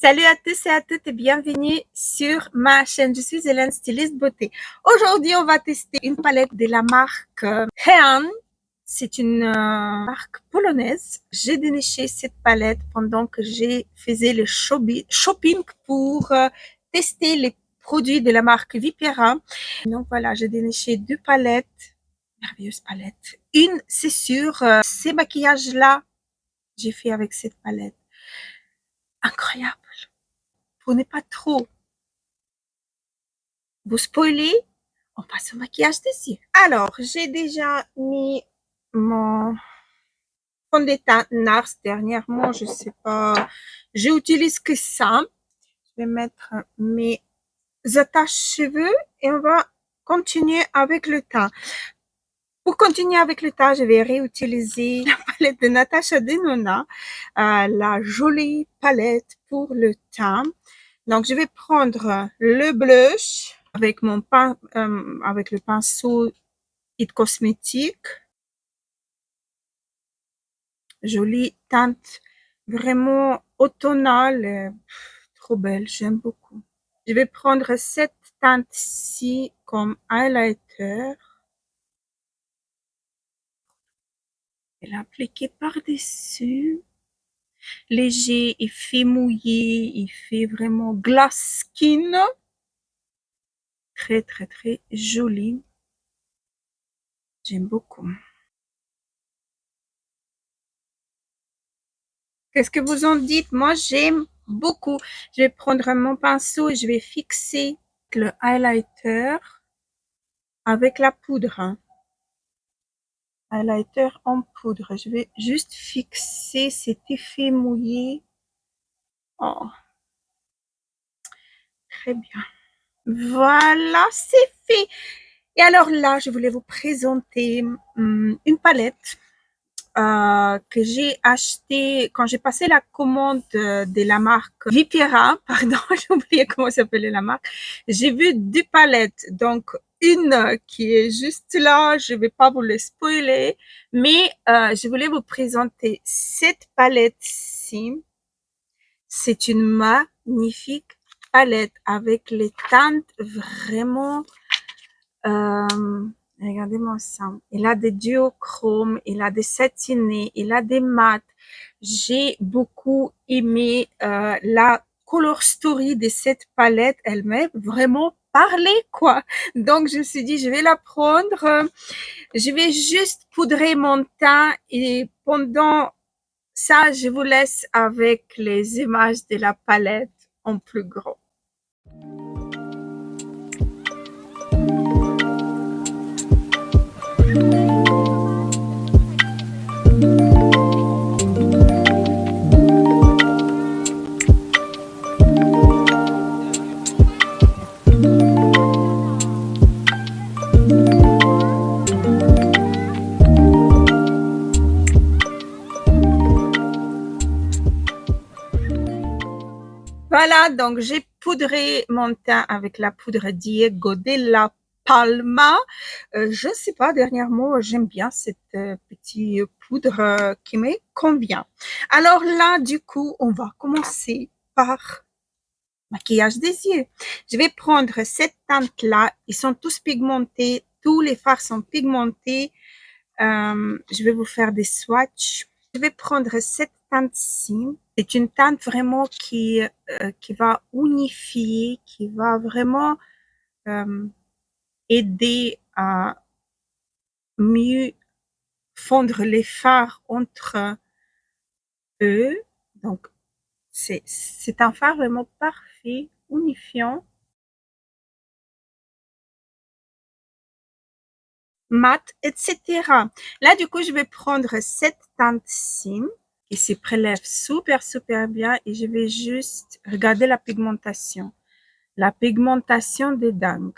Salut à tous et à toutes et bienvenue sur ma chaîne. Je suis Hélène, styliste beauté. Aujourd'hui, on va tester une palette de la marque Hean. C'est une marque polonaise. J'ai déniché cette palette pendant que j'ai faisais le shopping pour tester les produits de la marque Vipera. Donc voilà, j'ai déniché deux palettes, merveilleuses palettes. Une, c'est sur ces maquillages-là, j'ai fait avec cette palette. Incroyable. Pour ne pas trop vous spoiler, on passe au maquillage des yeux. Alors, j'ai déjà mis mon fond de teint NARS dernièrement, je sais pas, j'utilise que ça. Je vais mettre mes attaches cheveux et on va continuer avec le teint. Pour continuer avec le teint, je vais réutiliser la palette de Natasha Denona, la jolie palette pour le teint. Donc, je vais prendre le blush avec avec le pinceau It Cosmétique. Jolie teinte vraiment automnale, trop belle, j'aime beaucoup. Je vais prendre cette teinte-ci comme highlighter et l'appliquer par-dessus. Léger, effet mouillé, il fait vraiment glass skin. Très, très, très joli. J'aime beaucoup. Qu'est-ce que vous en dites? Moi, j'aime beaucoup. Je vais prendre mon pinceau et je vais fixer le highlighter avec la poudre. Highlighter en poudre. Je vais juste fixer cet effet mouillé. Oh, très bien. Voilà, c'est fait. Et alors là, je voulais vous présenter une palette que j'ai acheté quand j'ai passé la commande de la marque Vipera. Pardon, j'ai oublié comment s'appelait la marque. J'ai vu deux palettes. Donc, une qui est juste là, je vais pas vous le spoiler, mais je voulais vous présenter cette palette-ci. C'est une magnifique palette avec les teintes vraiment regardez-moi ça. Il a des duochromes, il a des satinés, il a des mats. J'ai beaucoup aimé la color story de cette palette. Elle m'a vraiment parlé, quoi. Donc, je me suis dit, je vais la prendre. Je vais juste poudrer mon teint et pendant ça, je vous laisse avec les images de la palette en plus gros. Voilà, donc j'ai poudré mon teint avec la poudre Diego della Palma. Je sais pas, dernièrement, j'aime bien cette petite poudre qui me convient. Alors là, du coup, on va commencer par maquillage des yeux. Je vais prendre cette teinte-là. Ils sont tous pigmentés. Tous les fards sont pigmentés. Je vais vous faire des swatchs. Je vais prendre cette teinte-ci. C'est une teinte vraiment qui va unifier, qui va vraiment aider à mieux fondre les fards entre eux. Donc, c'est un fard vraiment parfait, unifiant. Mat, etc. Là, du coup, je vais prendre cette teinte-ci qui se prélève super, super bien et je vais juste regarder la pigmentation. La pigmentation de dingue.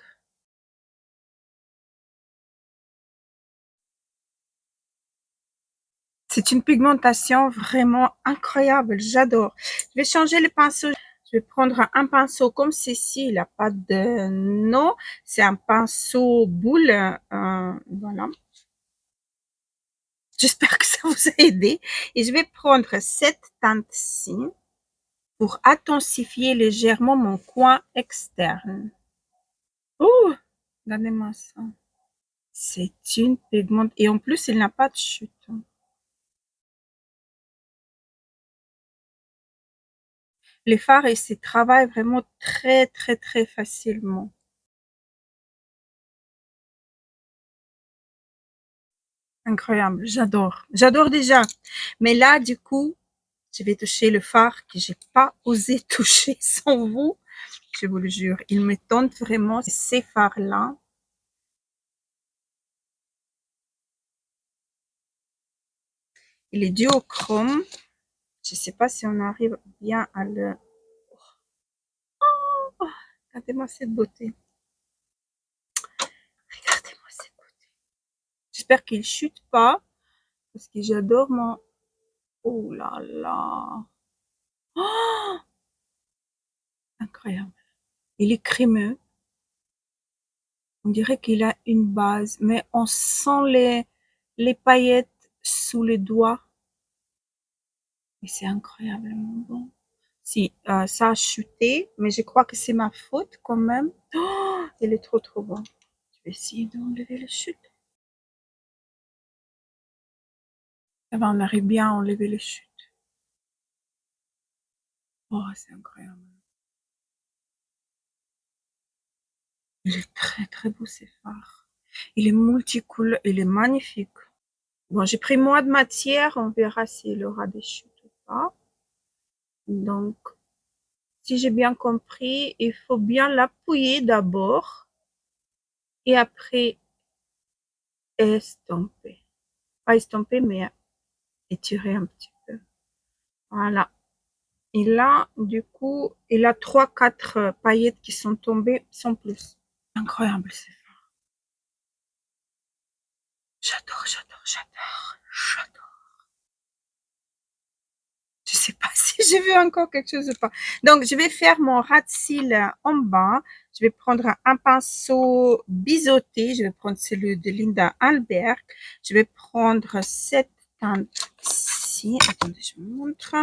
C'est une pigmentation vraiment incroyable, j'adore. Je vais changer le pinceau. Je vais prendre un pinceau comme ceci, il n'a pas de nom. C'est un pinceau boule. Voilà. J'espère que ça vous a aidé. Et je vais prendre cette teinte-ci. pour intensifier légèrement mon coin externe. Oh, regardez-moi ça. C'est une pigmente et en plus, il n'a pas de chute. Les fards, ils se travaillent vraiment très, très, très facilement. Incroyable, j'adore. J'adore déjà. Mais là, du coup, je vais toucher le fard que j'ai pas osé toucher sans vous. Je vous le jure, il me tente vraiment ces fards-là. Il est duochrome. Je sais pas si on arrive bien à le... Oh, regardez-moi cette beauté. Regardez-moi cette beauté. J'espère qu'il chute pas parce que j'adore mon... Oh là là. Oh, incroyable. Il est crémeux. On dirait qu'il a une base, mais on sent les paillettes sous les doigts. Et c'est incroyablement bon. Si, ça a chuté, mais je crois que c'est ma faute quand même. Oh, il est trop trop bon. Je vais essayer d'enlever la chute. Ça va, on arrive bien à enlever les chutes. Oh, c'est incroyable. Il est très très beau ces fards. Il est multicouleur, il est magnifique. Bon, j'ai pris moins de matière, on verra s'il aura des chutes ou pas. Donc, si j'ai bien compris, il faut bien l'appuyer d'abord et après estomper. Pas estomper, mais étirer un petit peu. Voilà. Et là, du coup, il a 3-4 paillettes qui sont tombées sans plus. Incroyable, c'est ça. J'adore, j'adore, j'adore, j'adore. Je sais pas si j'ai vu encore quelque chose ou pas. Donc, je vais faire mon ras de cils en bas. Je vais prendre un pinceau biseauté. Je vais prendre celui de Linda Albert. Je vais prendre cette teinte-ci. Attendez, je vous montre.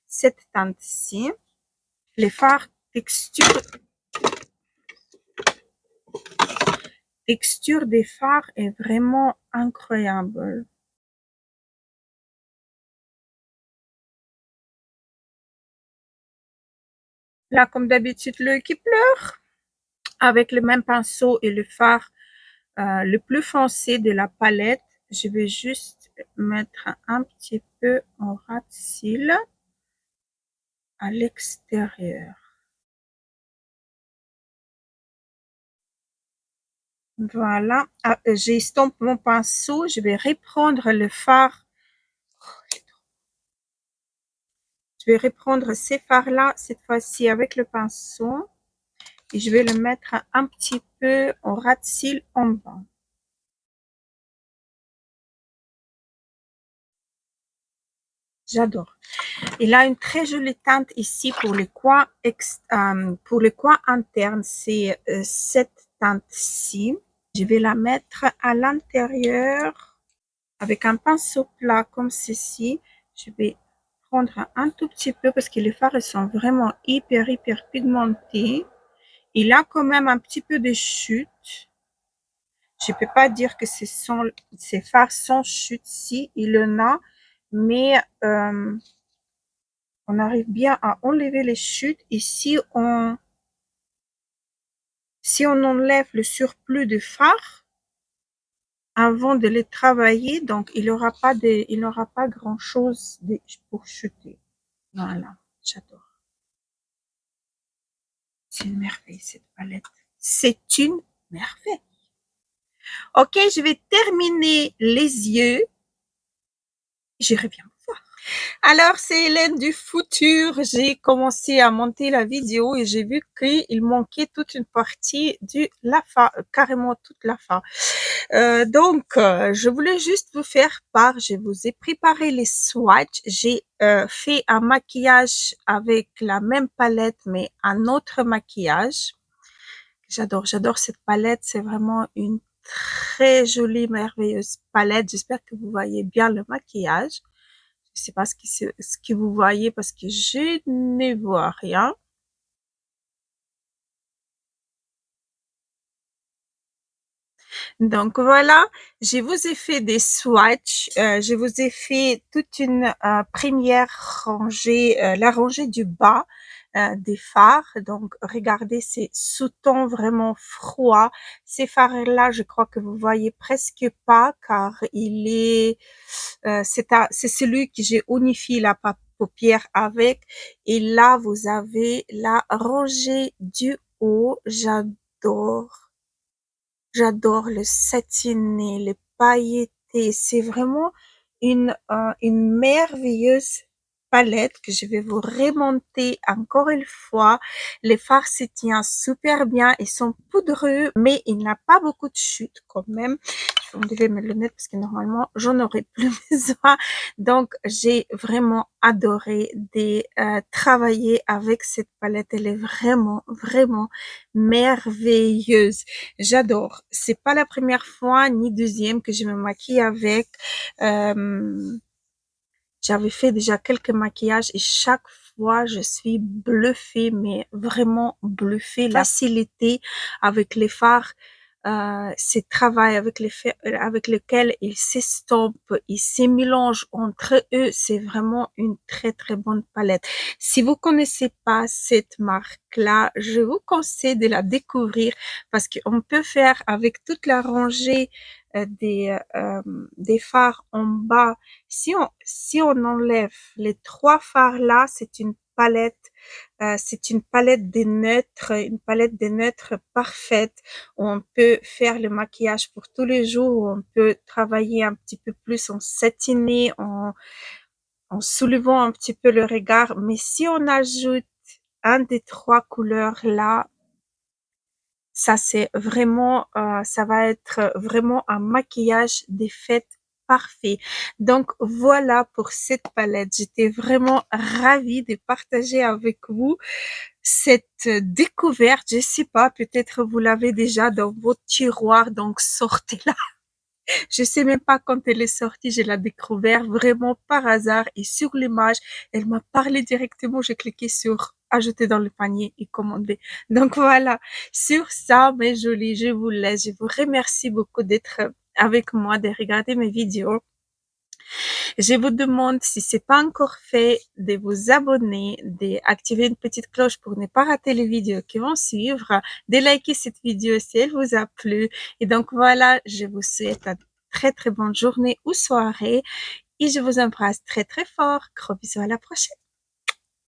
Cette teinte-ci. Les fards texture des fards est vraiment incroyable. Là, comme d'habitude, l'œil qui pleure. Avec le même pinceau et le fard le plus foncé de la palette, je vais juste mettre un petit peu en ras de cils à l'extérieur. Voilà, j'estompe mon pinceau, je vais reprendre le fard. Je vais reprendre ces fards-là, cette fois-ci avec le pinceau. Et je vais le mettre un petit peu en ras de cils en bas. J'adore. Il a une très jolie teinte ici pour les coins, internes. C'est cette teinte-ci. Je vais la mettre à l'intérieur avec un pinceau plat comme ceci. Je vais prendre un tout petit peu parce que les fards sont vraiment hyper pigmentés. Il a quand même un petit peu de chute. Je peux pas dire que ces fards sans chute, si il en a, mais on arrive bien à enlever les chutes et si on enlève le surplus de fard avant de les travailler, donc il n'aura pas grand chose pour chuter. Voilà, j'adore. C'est une merveille cette palette. C'est une merveille. Ok, je vais terminer les yeux. Je reviens. Alors, c'est Hélène du futur. J'ai commencé à monter la vidéo et j'ai vu qu'il manquait toute une partie de la fin, carrément toute la fin. Donc, je voulais juste vous faire part. Je vous ai préparé les swatchs. J'ai fait un maquillage avec la même palette, mais un autre maquillage. J'adore cette palette. C'est vraiment une très jolie, merveilleuse palette. J'espère que vous voyez bien le maquillage. Je sais pas ce que vous voyez parce que je ne vois rien. Donc voilà, je vous ai fait des swatchs, je vous ai fait toute une première rangée, la rangée du bas des fards. Donc regardez, c'est sous-ton vraiment froid. Ces fards-là, je crois que vous voyez presque pas car c'est celui que j'ai unifié la paupière avec. Et là, vous avez la rangée du haut. J'adore le satiné, le pailleté. C'est vraiment une merveilleuse palette que je vais vous remonter encore une fois. Les fards se tiennent super bien. Ils sont poudreux, mais il n'a pas beaucoup de chute quand même. Je vais enlever mes lunettes parce que normalement, j'en aurais plus besoin. Donc, j'ai vraiment adoré travailler avec cette palette. Elle est vraiment, vraiment merveilleuse. J'adore. C'est pas la première fois ni deuxième que je me maquille avec. Euh, J'avais fait déjà quelques maquillages et chaque fois je suis bluffée, mais vraiment bluffée. La facilité avec les fards, ces travail avec lequel ils s'estompent, ils se mélangent entre eux, c'est vraiment une très très bonne palette. Si vous connaissez pas cette marque-là, je vous conseille de la découvrir parce qu'on peut faire avec toute la rangée des fards en bas. Si on enlève les trois fards là, c'est une palette des neutres parfaite. On peut faire le maquillage pour tous les jours, on peut travailler un petit peu plus en satiné, en soulevant un petit peu le regard. Mais si on ajoute un des trois couleurs là, ça va être vraiment un maquillage des fêtes parfait. Donc voilà pour cette palette. J'étais vraiment ravie de partager avec vous cette découverte. Je sais pas, peut-être vous l'avez déjà dans votre tiroir, donc sortez-la. Je sais même pas quand elle est sortie, je l'ai découvert vraiment par hasard et sur l'image, elle m'a parlé directement, j'ai cliqué sur ajouter dans le panier et commander. Donc voilà, sur ça, mes jolis, je vous laisse. Je vous remercie beaucoup d'être avec moi, de regarder mes vidéos. Je vous demande, si c'est pas encore fait, de vous abonner, d'activer une petite cloche pour ne pas rater les vidéos qui vont suivre, de liker cette vidéo si elle vous a plu. Et donc voilà, je vous souhaite une très très bonne journée ou soirée et je vous embrasse très très fort. Gros bisous, à la prochaine.